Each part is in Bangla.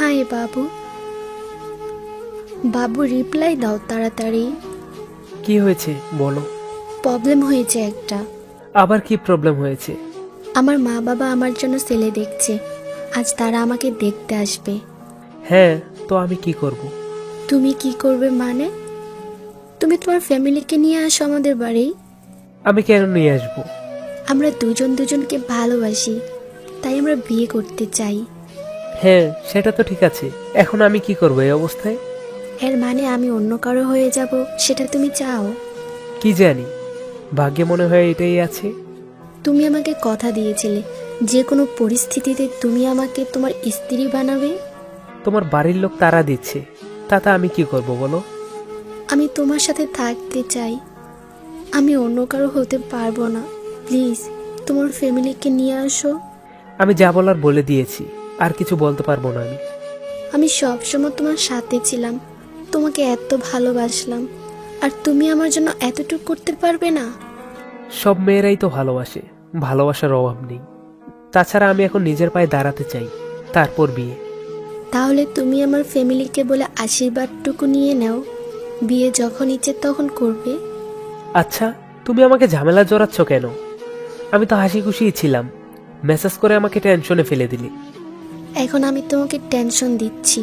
হাই বাবু। বাবু রিপ্লাই দাও তাড়াতাড়ি। কি হয়েছে বলো। প্রবলেম হয়েছে একটা। আবার কি প্রবলেম হয়েছে? আমার মা বাবা আমার জন্য ছেলে দেখছে, আজ তারা আমাকে দেখতে আসবে। হ্যাঁ, তো আমি কি করব? তুমি কি করবে মানে? তুমি তোমার ফ্যামিলিকে নিয়ে আসো আমাদের বাড়ি। আমি কেন নিয়ে আসবো? আমরা দুজন দুজনকে ভালোবাসি, তাই আমরা বিয়ে করতে চাই। হ্যাঁ, সেটা তো ঠিক আছে। এখন আমি কি করবো এই অবস্থায়? এর মানে আমি অন্য কারো হয়ে যাব, সেটা তুমি চাও? কি জানি, ভাগ্যে মনে হয় এটাই আছে। তুমি আমাকে কথা দিয়েছিলে যে কোনো পরিস্থিতিতে তুমি আমাকে তোমার স্ত্রী বানাবে। তোমার বাড়ির লোক তাড়া দিচ্ছে, তাতে আমি কি করব বলো? আমি তোমার সাথে থাকতে চাই, আমি অন্য কারো হতে পারবো না। প্লিজ তোমার ফ্যামিলিকে নিয়ে আসো। আমি যা বলার বলে দিয়েছি, আর কিছু বলতে পারবো না আমি। আমি সবসময় তোমার সাথে ছিলাম, তোমাকে এত ভালোবাসলাম, আর তুমি আমার জন্য এতটুকু করতে পারবে না? সব মেয়েরাই তো ভালোবাসে, ভালোবাসার অভাব নেই। তাছাড়া আমি এখন নিজের পায়ে দাঁড়াতে চাই, তারপর বিয়ে। তাহলে তুমি আমার ফ্যামিলিকে বলে আশীর্বাদটুকু নিয়ে নাও, বিয়ে যখন ইচ্ছে তখন করবে। আচ্ছা, তুমি আমাকে ঝামেলা জড়াচ্ছ কেন? আমি তো হাসি খুশিই ছিলাম, মেসেজ করে আমাকে টেনশনে ফেলে দিলি। এখন আমি তোমাকে টেনশন দিচ্ছি?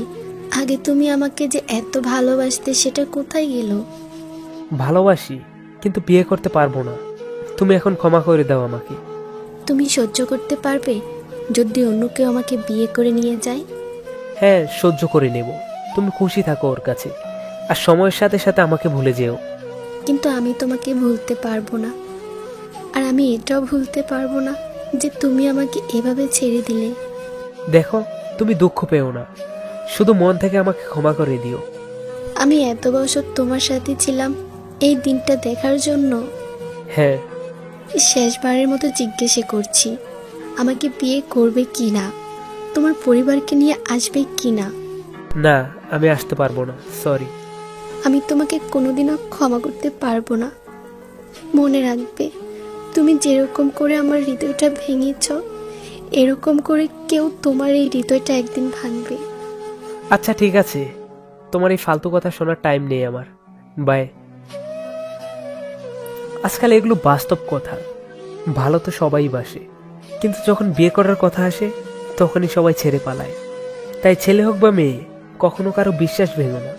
আগে তুমি আমাকে যে এত ভালোবাসতে, সেটা কোথায় গেল? ভালোবাসি, কিন্তু বিয়ে করতে পারবো না। তুমি এখন ক্ষমা করে দাও আমাকে। তুমি সহ্য করতে পারবে যদি অন্য কেউ আমাকে বিয়ে করে নিয়ে যায়? হ্যাঁ, সহ্য করে নেব। তুমি খুশি থাকো ওর কাছে, আর সময়ের সাথে সাথে আমাকে ভুলে যেও। কিন্তু আমি তোমাকে ভুলতে পারবো না, আর আমি এটাও ভুলতে পারবো না যে তুমি আমাকে এভাবে ছেড়ে দিলে। দেখো, তুমি দুঃখ পেও না, শুধু মন থেকে আমাকে ক্ষমা করে দিও। আমি এত বছর তোমার সাথে ছিলাম এই দিনটা দেখার জন্য। হ্যাঁ। শেষবারের মতো জিজ্ঞেস করছি, আমাকে বিয়ে করবে কি না? তোমার পরিবারকে নিয়ে আসবে কি না? না, আমি আসতে পারবো না, সরি। আমি তোমাকে কোনোদিনও ক্ষমা করতে পারবো না। মনে রাখবে, তুমি যেরকম করে আমার হৃদয়টা ভেঙেছ, এরকম করে কেউ তোমার এই হৃদয়টা একদিন ভাঙবে। আচ্ছা ঠিক আছে, তোমার এই ফালতু কথা শোনার টাইম নেই আমার। বাই। আজকাল এগুলো বাস্তব কথা। ভালো তো সবাই বাসে, কিন্তু যখন বিয়ে করার কথা আসে তখনই সবাই ছেড়ে পালায়। তাই ছেলে হোক বা মেয়ে, কখনো কারো বিশ্বাস ভেঙো না।